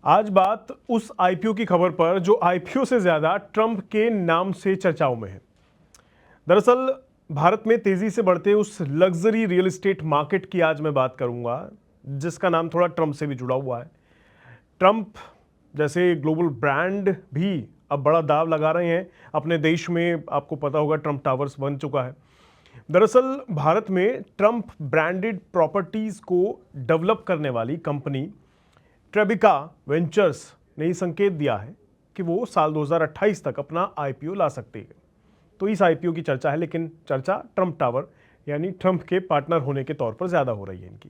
आज बात उस आईपीओ की खबर पर जो आईपीओ से ज्यादा ट्रंप के नाम से चर्चाओं में है। दरअसल भारत में तेजी से बढ़ते उस लग्जरी रियल एस्टेट मार्केट की आज मैं बात करूंगा जिसका नाम थोड़ा ट्रंप से भी जुड़ा हुआ है। ट्रंप जैसे ग्लोबल ब्रांड भी अब बड़ा दाव लगा रहे हैं अपने देश में। आपको पता होगा ट्रंप टावर्स बन चुका है। दरअसल भारत में ट्रंप ब्रांडेड प्रॉपर्टीज को डेवलप करने वाली कंपनी ट्रेबिका वेंचर्स ने ये संकेत दिया है कि वो साल 2028 तक अपना आईपीओ ला सकती है। तो इस आईपीओ की चर्चा है, लेकिन चर्चा ट्रंप टावर यानी ट्रंप के पार्टनर होने के तौर पर ज्यादा हो रही है। इनकी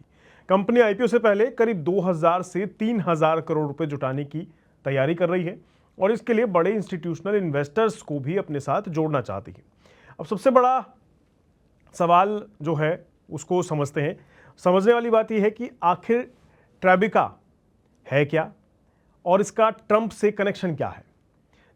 कंपनी आईपीओ से पहले करीब 2000 से 3000 करोड़ रुपए जुटाने की तैयारी कर रही है और इसके लिए बड़े इंस्टीट्यूशनल इन्वेस्टर्स को भी अपने साथ जोड़ना चाहती है। अब सबसे बड़ा सवाल जो है उसको समझते हैं। समझने वाली बात यह है कि आखिर ट्रेबिका है क्या और इसका ट्रंप से कनेक्शन क्या है।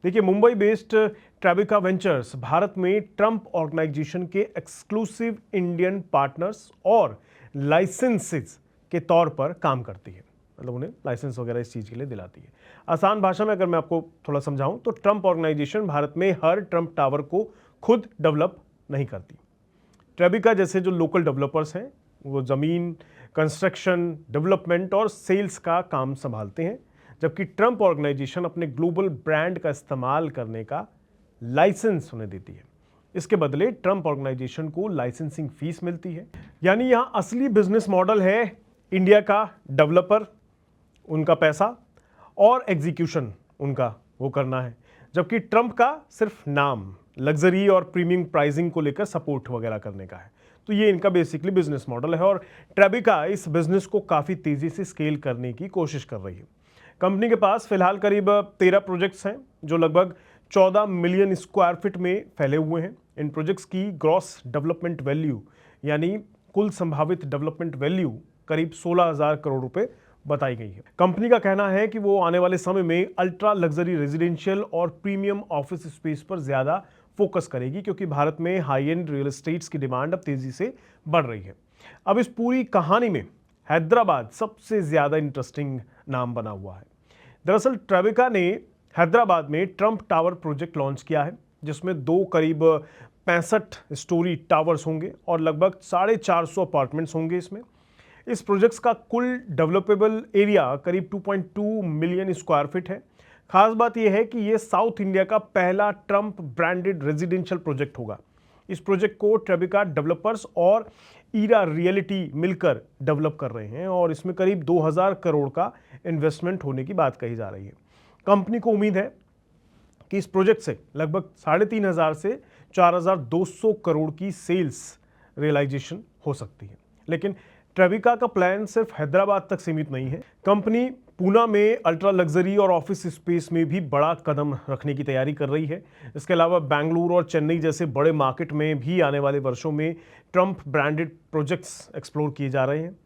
देखिए, मुंबई बेस्ड ट्रेबिका वेंचर्स भारत में ट्रंप ऑर्गेनाइजेशन के एक्सक्लूसिव इंडियन पार्टनर्स और लाइसेंसेस के तौर पर काम करती है। मतलब उन्हें लाइसेंस वगैरह इस चीज़ के लिए दिलाती है। आसान भाषा में अगर मैं आपको थोड़ा समझाऊं तो ट्रंप ऑर्गेनाइजेशन भारत में हर ट्रंप टावर को खुद डेवलप नहीं करती। ट्रेबिका जैसे जो लोकल डेवलपर्स हैं वो ज़मीन, कंस्ट्रक्शन, डेवलपमेंट और सेल्स का काम संभालते हैं, जबकि ट्रंप ऑर्गेनाइजेशन अपने ग्लोबल ब्रांड का इस्तेमाल करने का लाइसेंस उन्हें देती है। इसके बदले ट्रंप ऑर्गेनाइजेशन को लाइसेंसिंग फीस मिलती है। यानी यहां असली बिजनेस मॉडल है इंडिया का डेवलपर उनका पैसा और एग्जीक्यूशन उनका वो करना है, जबकि ट्रंप का सिर्फ नाम, लग्जरी और प्रीमियम प्राइसिंग को लेकर सपोर्ट वगैरह करने का है। तो ये इनका बेसिकली बिजनेस मॉडल है और ट्रेबिका इस बिजनेस को काफ़ी तेज़ी से स्केल करने की कोशिश कर रही है। कंपनी के पास फिलहाल करीब 13 प्रोजेक्ट्स हैं जो लगभग 14 मिलियन स्क्वायर फीट में फैले हुए हैं। इन प्रोजेक्ट्स की ग्रॉस डेवलपमेंट वैल्यू यानी कुल संभावित डेवलपमेंट वैल्यू करीब 16,000 करोड़ रुपए बताई गई है। कंपनी का कहना है कि वो आने वाले समय में अल्ट्रा लग्जरी रेजिडेंशियल और प्रीमियम ऑफिस स्पेस पर ज़्यादा फोकस करेगी, क्योंकि भारत में हाई एंड रियल एस्टेट्स की डिमांड अब तेजी से बढ़ रही है। अब इस पूरी कहानी में हैदराबाद सबसे ज्यादा इंटरेस्टिंग नाम बना हुआ है। दरअसल ट्रेबिका ने हैदराबाद में ट्रंप टावर प्रोजेक्ट लॉन्च किया है, जिसमें दो करीब 65 स्टोरी टावर्स होंगे और लगभग 450 अपार्टमेंट्स होंगे। इसमें इस प्रोजेक्ट्स का कुल डेवलपेबल एरिया करीब 2.2 मिलियन स्क्वायर फीट है। खास बात यह है कि यह साउथ इंडिया का पहला ट्रंप ब्रांडेड रेजिडेंशियल प्रोजेक्ट होगा। इस प्रोजेक्ट को ट्रेबिका डेवलपर्स और ईरा रियलिटी मिलकर डेवलप कर रहे हैं और इसमें करीब 2000 करोड़ का इन्वेस्टमेंट होने की बात कही जा रही है। कंपनी को उम्मीद है कि इस प्रोजेक्ट से लगभग 3500 से 4200 करोड़ की सेल्स रियलाइजेशन हो सकती है। लेकिन ट्रेबिका का प्लान सिर्फ हैदराबाद तक सीमित नहीं है। कंपनी पूना में अल्ट्रा लग्जरी और ऑफिस स्पेस में भी बड़ा कदम रखने की तैयारी कर रही है। इसके अलावा बेंगलुरु और चेन्नई जैसे बड़े मार्केट में भी आने वाले वर्षों में ट्रंप ब्रांडेड प्रोजेक्ट्स एक्सप्लोर किए जा रहे हैं।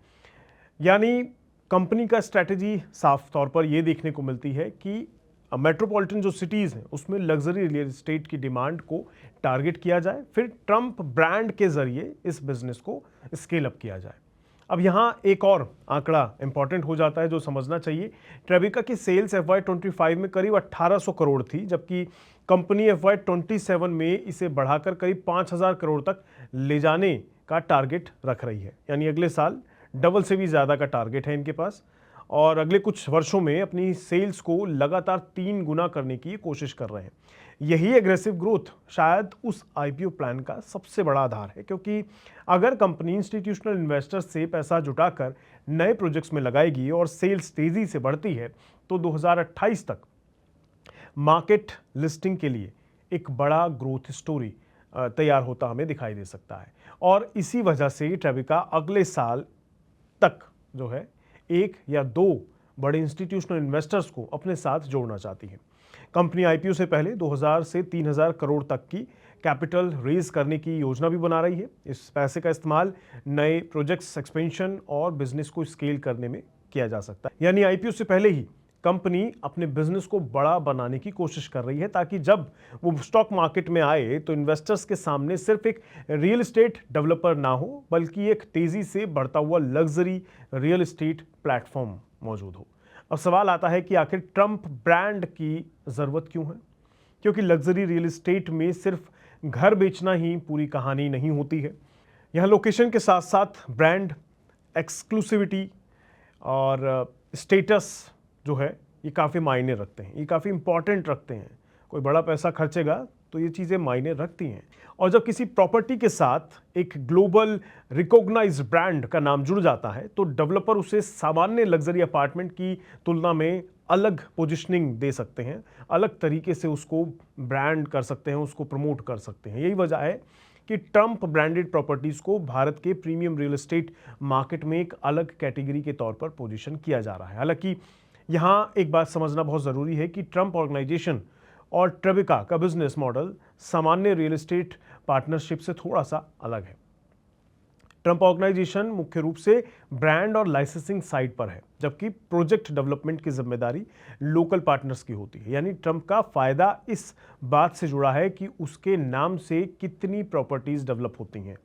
यानी कंपनी का स्ट्रैटेजी साफ तौर पर यह देखने को मिलती है कि मेट्रोपॉलिटन जो सिटीज़ हैं उसमें लग्जरी रियल एस्टेट की डिमांड को टारगेट किया जाए, फिर ट्रंप ब्रांड के जरिए इस बिजनेस को स्केल अप किया जाए। अब यहाँ एक और आंकड़ा इंपॉर्टेंट हो जाता है जो समझना चाहिए। ट्रेबिका की सेल्स FY25 में करीब 1800 करोड़ थी, जबकि कंपनी FY27 में इसे बढ़ाकर करीब 5000 करोड़ तक ले जाने का टारगेट रख रही है। यानी अगले साल डबल से भी ज़्यादा का टारगेट है इनके पास और अगले कुछ वर्षों में अपनी सेल्स को लगातार 3 गुना करने की कोशिश कर रहे हैं। यही एग्रेसिव ग्रोथ शायद उस आईपीओ प्लान का सबसे बड़ा आधार है, क्योंकि अगर कंपनी इंस्टीट्यूशनल इन्वेस्टर्स से पैसा जुटाकर नए प्रोजेक्ट्स में लगाएगी और सेल्स तेजी से बढ़ती है तो 2028 तक मार्केट लिस्टिंग के लिए एक बड़ा ग्रोथ स्टोरी तैयार होता हमें दिखाई दे सकता है। और इसी वजह से ट्रेबिका अगले साल तक जो है 1 या 2 बड़े इंस्टीट्यूशनल इन्वेस्टर्स को अपने साथ जोड़ना चाहती है। कंपनी आईपीओ से पहले 2000 से 3000 करोड़ तक की कैपिटल रेज करने की योजना भी बना रही है। इस पैसे का इस्तेमाल नए प्रोजेक्ट्स, एक्सपेंशन और बिजनेस को स्केल करने में किया जा सकता है। यानी आईपीओ से पहले ही कंपनी अपने बिजनेस को बड़ा बनाने की कोशिश कर रही है, ताकि जब वो स्टॉक मार्केट में आए तो इन्वेस्टर्स के सामने सिर्फ एक रियल एस्टेट डेवलपर ना हो, बल्कि एक तेजी से बढ़ता हुआ लग्जरी रियल एस्टेट प्लेटफॉर्म मौजूद हो। अब सवाल आता है कि आखिर ट्रम्प ब्रांड की ज़रूरत क्यों है? क्योंकि लग्जरी रियल एस्टेट में सिर्फ घर बेचना ही पूरी कहानी नहीं होती है। यहाँ लोकेशन के साथ साथ ब्रांड, एक्सक्लूसिविटी और स्टेटस जो है ये काफ़ी मायने रखते हैं, ये काफ़ी इंपॉर्टेंट रखते हैं। कोई बड़ा पैसा खर्चेगा तो ये चीज़ें मायने रखती हैं। और जब किसी प्रॉपर्टी के साथ एक ग्लोबल रिकॉग्नाइज्ड ब्रांड का नाम जुड़ जाता है तो डेवलपर उसे सामान्य लग्जरी अपार्टमेंट की तुलना में अलग पोजिशनिंग दे सकते हैं, अलग तरीके से उसको ब्रांड कर सकते हैं, उसको प्रमोट कर सकते हैं। यही वजह है कि ट्रम्प ब्रांडेड प्रॉपर्टीज़ को भारत के प्रीमियम रियल एस्टेट मार्केट में एक अलग कैटेगरी के तौर पर पोजीशन किया जा रहा है। हालांकि यहाँ एक बात समझना बहुत ज़रूरी है कि ट्रम्प ऑर्गेनाइजेशन और ट्रेबिका का बिजनेस मॉडल सामान्य रियल एस्टेट पार्टनरशिप से थोड़ा सा अलग है। ट्रम्प ऑर्गेनाइजेशन मुख्य रूप से ब्रांड और लाइसेंसिंग साइड पर है, जबकि प्रोजेक्ट डेवलपमेंट की जिम्मेदारी लोकल पार्टनर्स की होती है। यानी ट्रम्प का फायदा इस बात से जुड़ा है कि उसके नाम से कितनी प्रॉपर्टीज डेवलप होती हैं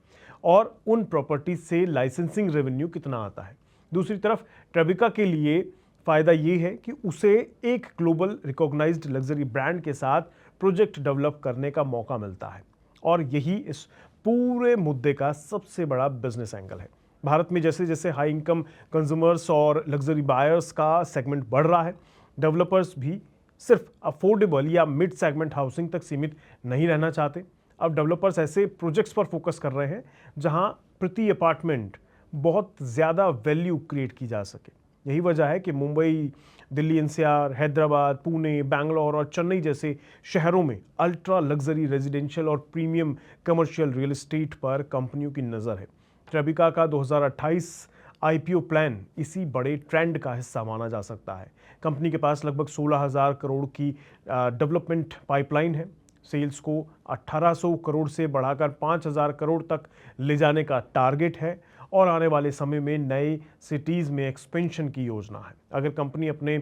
और उन प्रॉपर्टीज से लाइसेंसिंग रेवेन्यू कितना आता है। दूसरी तरफ ट्रेबिका के लिए फायदा ये है कि उसे एक ग्लोबल रिकॉग्नाइज्ड लग्जरी ब्रांड के साथ प्रोजेक्ट डेवलप करने का मौका मिलता है और यही इस पूरे मुद्दे का सबसे बड़ा बिजनेस एंगल है। भारत में जैसे जैसे हाई इनकम कंज्यूमर्स और लग्जरी बायर्स का सेगमेंट बढ़ रहा है, डेवलपर्स भी सिर्फ अफोर्डेबल या मिड सेगमेंट हाउसिंग तक सीमित नहीं रहना चाहते। अब डेवलपर्स ऐसे प्रोजेक्ट्स पर फोकस कर रहे हैं जहां प्रति अपार्टमेंट बहुत ज़्यादा वैल्यू क्रिएट की जा सके। यही वजह है कि मुंबई, दिल्ली एनसीआर, हैदराबाद, पुणे, बैंगलोर और चेन्नई जैसे शहरों में अल्ट्रा लग्जरी रेजिडेंशियल और प्रीमियम कमर्शियल रियल एस्टेट पर कंपनियों की नज़र है। ट्रेबिका का 2028 आईपीओ प्लान इसी बड़े ट्रेंड का हिस्सा माना जा सकता है। कंपनी के पास लगभग 16,000 करोड़ की डेवलपमेंट पाइपलाइन है। सेल्स को 1800 करोड़ से बढ़ाकर 5,000 करोड़ तक ले जाने का टारगेट है और आने वाले समय में नए सिटीज़ में एक्सपेंशन की योजना है। अगर कंपनी अपने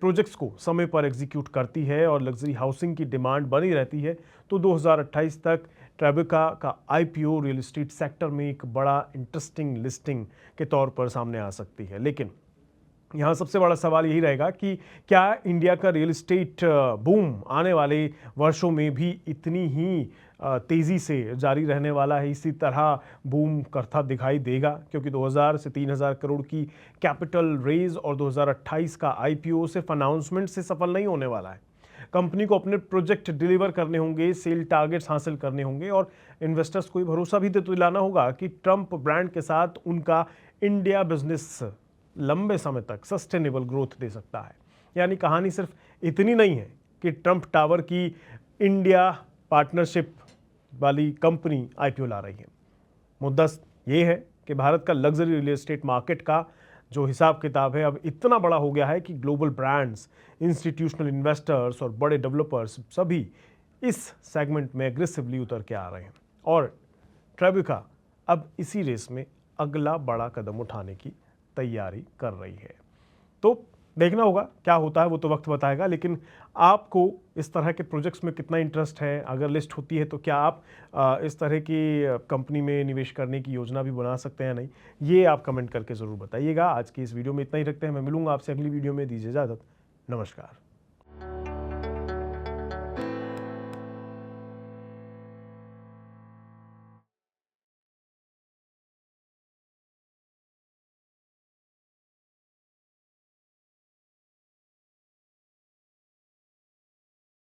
प्रोजेक्ट्स को समय पर एग्जीक्यूट करती है और लग्जरी हाउसिंग की डिमांड बनी रहती है तो 2028 तक ट्रेबिका का आईपीओ रियल एस्टेट सेक्टर में एक बड़ा इंटरेस्टिंग लिस्टिंग के तौर पर सामने आ सकती है। लेकिन यहाँ सबसे बड़ा सवाल यही रहेगा कि क्या इंडिया का रियल एस्टेट बूम आने वाले वर्षों में भी इतनी ही तेज़ी से जारी रहने वाला है, इसी तरह बूम करता दिखाई देगा? क्योंकि 2000 से 3000 करोड़ की कैपिटल रेज और 2028 का आईपीओ सिर्फ अनाउंसमेंट से सफल नहीं होने वाला है। कंपनी को अपने प्रोजेक्ट डिलीवर करने होंगे, सेल टारगेट्स हासिल करने होंगे और इन्वेस्टर्स को भरोसा भी तो दिलाना होगा कि ट्रम्प ब्रांड के साथ उनका इंडिया बिजनेस लंबे समय तक सस्टेनेबल ग्रोथ दे सकता है। यानी कहानी सिर्फ इतनी नहीं है कि ट्रम्प टावर की इंडिया पार्टनरशिप वाली कंपनी आईपीओ ला रही है। मुद्दा ये है कि भारत का लग्जरी रियल एस्टेट मार्केट का जो हिसाब किताब है अब इतना बड़ा हो गया है कि ग्लोबल ब्रांड्स, इंस्टीट्यूशनल इन्वेस्टर्स और बड़े डेवलपर्स सभी इस सेगमेंट में एग्रेसिवली उतर के आ रहे हैं और ट्रेबिका अब इसी रेस में अगला बड़ा कदम उठाने की तैयारी कर रही है। तो देखना होगा क्या होता है, वो तो वक्त बताएगा। लेकिन आपको इस तरह के प्रोजेक्ट्स में कितना इंटरेस्ट है? अगर लिस्ट होती है तो क्या आप इस तरह की कंपनी में निवेश करने की योजना भी बना सकते हैं या नहीं, ये आप कमेंट करके ज़रूर बताइएगा। आज की इस वीडियो में इतना ही रखते हैं। मैं मिलूंगा आपसे अगली वीडियो में। दीजिए इजाज़त। नमस्कार।